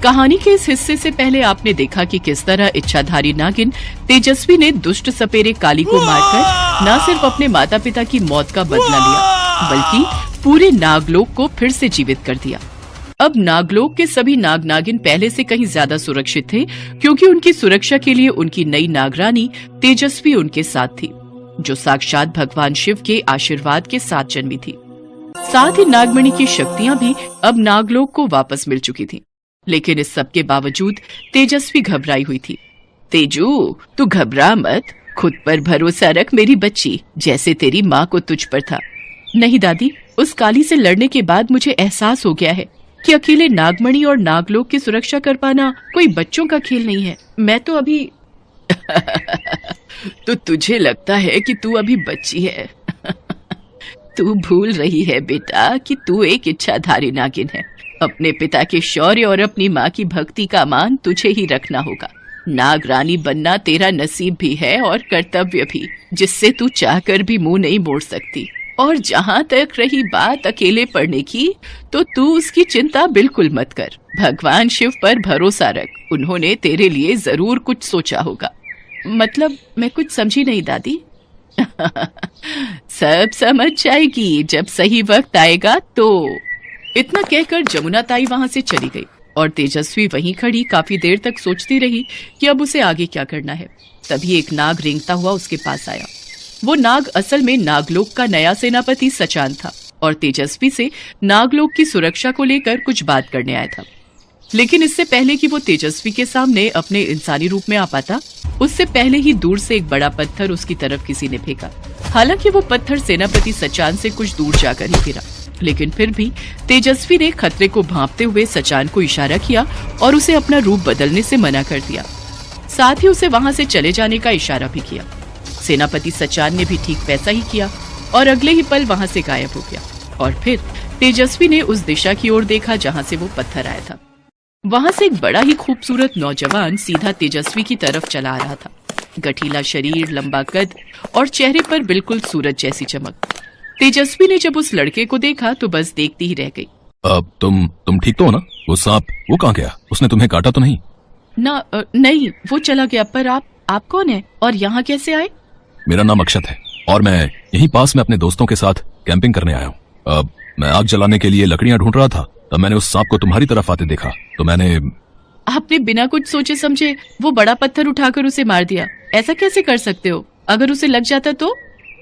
कहानी के इस हिस्से से पहले आपने देखा कि किस तरह इच्छाधारी नागिन तेजस्वी ने दुष्ट सपेरे काली को मारकर न सिर्फ अपने माता पिता की मौत का बदला लिया बल्कि पूरे नागलोक को फिर से जीवित कर दिया। अब नागलोक के सभी नाग नागिन पहले से कहीं ज्यादा सुरक्षित थे क्योंकि उनकी सुरक्षा के लिए उनकी नई नागरानी तेजस्वी उनके साथ थी, जो साक्षात भगवान शिव के आशीर्वाद के साथ जन्मी थी। साथ ही नागमणि की शक्तियां भी अब नागलोक को वापस मिल चुकी थीं। लेकिन इस सब के बावजूद तेजस्वी घबराई हुई थी। तेजू, तू घबरा मत, खुद पर भरोसा रख मेरी बच्ची, जैसे तेरी माँ को तुझ पर था। नहीं दादी, उस काली से लड़ने के बाद मुझे एहसास हो गया है कि अकेले नागमणि और नागलोक की सुरक्षा कर पाना कोई बच्चों का खेल नहीं है। मैं तो अभी तो तुझे लगता है कि तू अभी बच्ची है। तू भूल रही है बेटा कि तू एक इच्छाधारी नागिन है। अपने पिता के शौर्य और अपनी माँ की भक्ति का मान तुझे ही रखना होगा। नाग रानी बनना तेरा नसीब भी है और कर्तव्य भी, जिससे तू चाहकर भी मुंह नहीं मोड़ सकती। और जहाँ तक रही बात अकेले पढ़ने की, तो तू उसकी चिंता बिल्कुल मत कर। भगवान शिव पर भरोसा रख, उन्होंने तेरे लिए जरूर कुछ सोचा होगा। मतलब मैं कुछ समझी नहीं दादी। सब समझ जाएगी जब सही वक्त आएगा तो। इतना कहकर जमुना ताई वहां से चली गई और तेजस्वी वहीं खड़ी काफी देर तक सोचती रही कि अब उसे आगे क्या करना है। तभी एक नाग रेंगता हुआ उसके पास आया। वो नाग असल में नागलोक का नया सेनापति सचान था और तेजस्वी से नागलोक की सुरक्षा को लेकर कुछ बात करने आया था। लेकिन इससे पहले कि वो तेजस्वी के सामने अपने इंसानी रूप में आ पाता, उससे पहले ही दूर से एक बड़ा पत्थर उसकी तरफ किसी ने फेंका। हालांकि वो पत्थर सेनापति सचान से कुछ दूर जाकर ही गिरा, लेकिन फिर भी तेजस्वी ने खतरे को भांपते हुए सचान को इशारा किया और उसे अपना रूप बदलने से मना कर दिया। साथ ही उसे वहां से चले जाने का इशारा भी किया। सेनापति सचान ने भी ठीक वैसा ही किया और अगले ही पल वहां से गायब हो गया। और फिर तेजस्वी ने उस दिशा की ओर देखा जहां से वो पत्थर आया था। वहां से एक बड़ा ही खूबसूरत नौजवान सीधा तेजस्वी की तरफ चला आ रहा था। गठीला शरीर, लंबा कद और चेहरे पर बिल्कुल सूरज जैसी चमक। तेजस्वी ने जब उस लड़के को देखा तो बस देखती ही रह गई। तुम ठीक तो हो ना? वो सांप वो कहाँ गया? उसने तुम्हें काटा तो नहीं? नहीं, वो चला गया। पर आप कौन है और यहाँ कैसे आए? मेरा नाम अक्षत है और मैं यहीं पास में अपने दोस्तों के साथ कैंपिंग करने आया हूँ। मैं आग जलाने के लिए लकड़ियाँ ढूंढ रहा था, तब मैंने उस सांप को तुम्हारी तरफ आते देखा तो मैंने। आपने बिना कुछ सोचे समझे वो बड़ा पत्थर उठाकर उसे मार दिया। ऐसा कैसे कर सकते हो? अगर उसे लग जाता तो?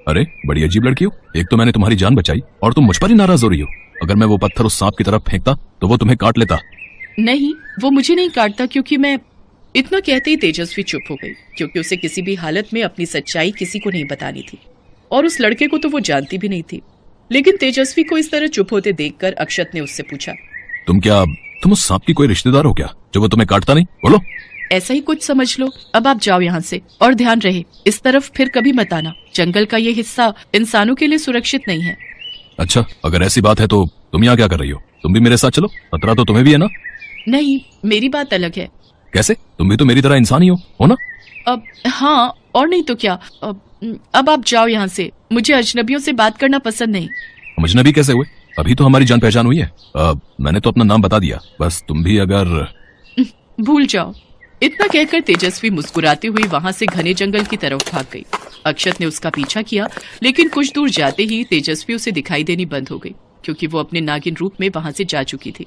अरे बड़ी अजीब लड़की हो, एक तो मैंने तुम्हारी जान बचाई और तुम मुझ पर ही नाराज हो रही हो। अगर मैं वो पत्थर उस सांप की तरफ फेंकता तो वो तुम्हें काट लेता। नहीं, वो मुझे नहीं काटता क्योंकि मैं। इतना कहते ही तेजस्वी चुप हो गई क्योंकि उसे किसी भी हालत में अपनी सच्चाई किसी को नहीं बतानी थी और उस लड़के को तो वो जानती भी नहीं थी। लेकिन तेजस्वी को इस तरह चुप होते देखकर अक्षत ने उससे पूछा, तुम उस सांप की कोई रिश्तेदार हो क्या जो वो तुम्हें काटता नहीं? बोलो। ऐसा ही कुछ समझ लो। अब आप जाओ यहाँ से और ध्यान रहे इस तरफ फिर कभी मत आना। जंगल का ये हिस्सा इंसानों के लिए सुरक्षित नहीं है। अच्छा, अगर ऐसी बात है तो तुम यहाँ क्या कर रही हो? तुम भी मेरे साथ चलो, खतरा तो तुम्हें भी है ना? नहीं, मेरी बात अलग है। कैसे? तुम भी तो मेरी तरह इंसान ही हो ना? अब हाँ, और नहीं तो क्या। अब आप जाओ यहाँ से। मुझे अजनबियों से बात करना पसंद नहीं। हम अजनबी कैसे हुए? अभी तो हमारी जान पहचान हुई है। मैंने तो अपना नाम बता दिया, बस तुम भी अगर। भूल जाओ। इतना कहकर तेजस्वी मुस्कुराती हुई वहां से घने जंगल की तरफ भाग गई। अक्षत ने उसका पीछा किया, लेकिन कुछ दूर जाते ही तेजस्वी उसे दिखाई देनी बंद हो गई क्योंकि वो अपने नागिन रूप में वहां से जा चुकी थी।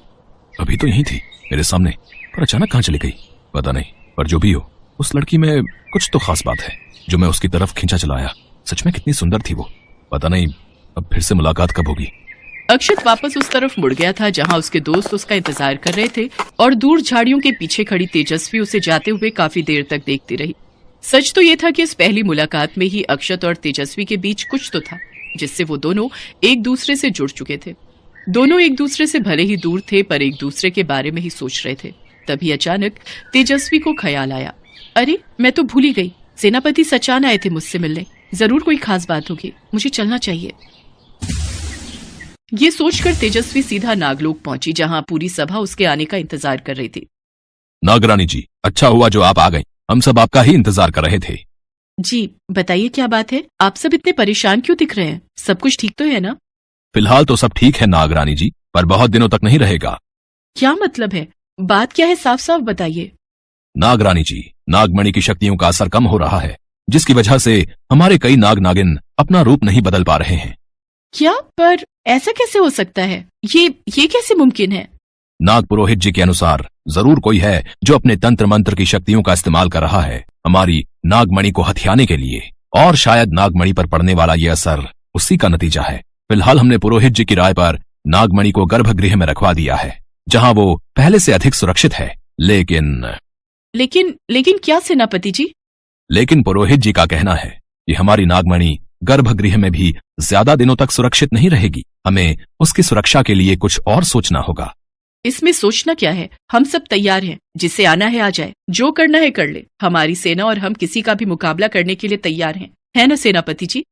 अभी तो यही थी मेरे सामने, पर अचानक कहाँ चली गई पता नहीं। पर जो भी हो, उस लड़की में कुछ तो खास बात है जो मैं उसकी तरफ खींचा चला आया। सच में कितनी सुंदर थी वो। पता नहीं अब फिर से मुलाकात कब होगी। अक्षत वापस उस तरफ मुड़ गया था जहां उसके दोस्त उसका इंतजार कर रहे थे और दूर झाड़ियों के पीछे खड़ी तेजस्वी उसे जाते हुए काफी देर तक देखती रही। सच तो ये था कि इस पहली मुलाकात में ही अक्षत और तेजस्वी के बीच कुछ तो था जिससे वो दोनों एक दूसरे से जुड़ चुके थे। दोनों एक दूसरे से भले ही दूर थे पर एक दूसरे के बारे में ही सोच रहे थे। तभी अचानक तेजस्वी को ख्याल आया, अरे मैं तो भूल ही गई, सेनापति सचान आए थे मुझसे मिलने। जरूर कोई खास बात होगी, मुझे चलना चाहिए। ये सोचकर तेजस्वी सीधा नागलोक पहुंची जहां पूरी सभा उसके आने का इंतजार कर रही थी। नागरानी जी, अच्छा हुआ जो आप आ गई, हम सब आपका ही इंतजार कर रहे थे। जी बताइए क्या बात है? आप सब इतने परेशान क्यों दिख रहे हैं? सब कुछ ठीक तो है ना? फिलहाल तो सब ठीक है नागरानी जी, पर बहुत दिनों तक नहीं रहेगा। क्या मतलब है? बात क्या है, साफ साफ बताइए। नागरानी जी, नागमणि की शक्तियों का असर कम हो रहा है, जिसकी वजह से हमारे कई नाग नागिन अपना रूप नहीं बदल पा रहे हैं। क्या? पर ऐसा कैसे हो सकता है? ये कैसे मुमकिन है? नाग पुरोहित जी के अनुसार जरूर कोई है जो अपने तंत्र मंत्र की शक्तियों का इस्तेमाल कर रहा है हमारी नागमणि को हथियाने के लिए, और शायद नागमणि पर पड़ने वाला ये असर उसी का नतीजा है। फिलहाल हमने पुरोहित जी की राय पर नागमणि को गर्भगृह में रखवा दिया है, जहां वो पहले से अधिक सुरक्षित है। लेकिन क्या सेनापति जी? लेकिन पुरोहित जी का कहना है कि हमारी नागमणि गर्भगृह में भी ज्यादा दिनों तक सुरक्षित नहीं रहेगी। हमें उसकी सुरक्षा के लिए कुछ और सोचना होगा। इसमें सोचना क्या है? हम सब तैयार हैं, जिसे आना है आ जाए, जो करना है कर ले। हमारी सेना और हम किसी का भी मुकाबला करने के लिए तैयार हैं, है ना सेनापति जी?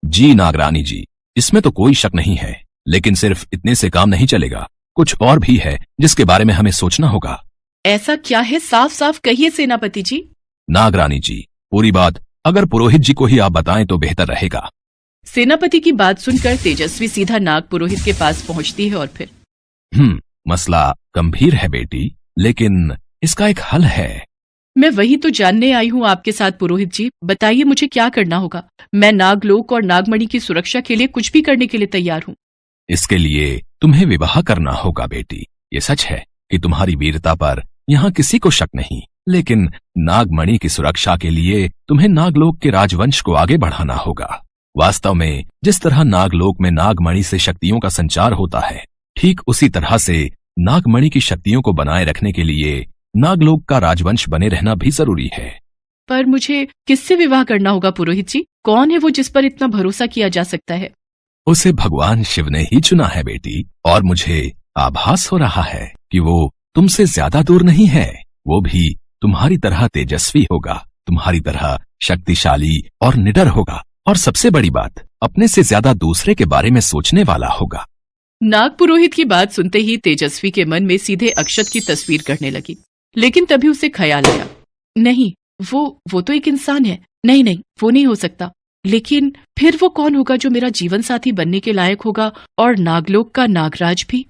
जी नागरानी जी, इसमें तो कोई शक नहीं है, लेकिन सिर्फ इतने से काम नहीं चलेगा। कुछ और भी है जिसके बारे में हमें सोचना होगा। ऐसा क्या है? साफ साफ कहिए सेनापति जी। नागरानी जी, पूरी बात अगर पुरोहित जी को ही आप बताएं तो बेहतर रहेगा। सेनापति की बात सुनकर तेजस्वी सीधा नाग पुरोहित के पास पहुंचती है और फिर मसला गंभीर है बेटी, लेकिन इसका एक हल है। मैं वही तो जानने आई हूँ आपके साथ पुरोहित जी। बताइए मुझे क्या करना होगा। मैं नागलोक और नागमणि की सुरक्षा के लिए कुछ भी करने के लिए तैयार हूँ। इसके लिए तुम्हें विवाह करना होगा बेटी। ये सच है कि तुम्हारी वीरता पर यहाँ किसी को शक नहीं, लेकिन नागमणि की सुरक्षा के लिए तुम्हें नागलोक के राजवंश को आगे बढ़ाना होगा। वास्तव में जिस तरह नागलोक में नागमणि से शक्तियों का संचार होता है, ठीक उसी तरह से नागमणि की शक्तियों को बनाए रखने के लिए नागलोक का राजवंश बने रहना भी जरूरी है। पर मुझे किससे विवाह करना होगा पुरोहित जी? कौन है वो जिस पर इतना भरोसा किया जा सकता है? उसे भगवान शिव ने ही चुना है बेटी, और मुझे आभास हो रहा है कि वो तुमसे ज्यादा दूर नहीं है। वो भी तुम्हारी तरह तेजस्वी होगा, तुम्हारी तरह शक्तिशाली और निडर होगा, और सबसे बड़ी बात, अपने से ज्यादा दूसरे के बारे में सोचने वाला होगा। नाग पुरोहित की बात सुनते ही तेजस्वी के मन में सीधे अक्षत की तस्वीर करने लगी, लेकिन तभी उसे ख्याल आया, नहीं, वो तो एक इंसान है। नहीं, वो नहीं हो सकता। लेकिन फिर वो कौन होगा जो मेरा जीवन साथी बनने के लायक होगा और नागलोक का नागराज भी?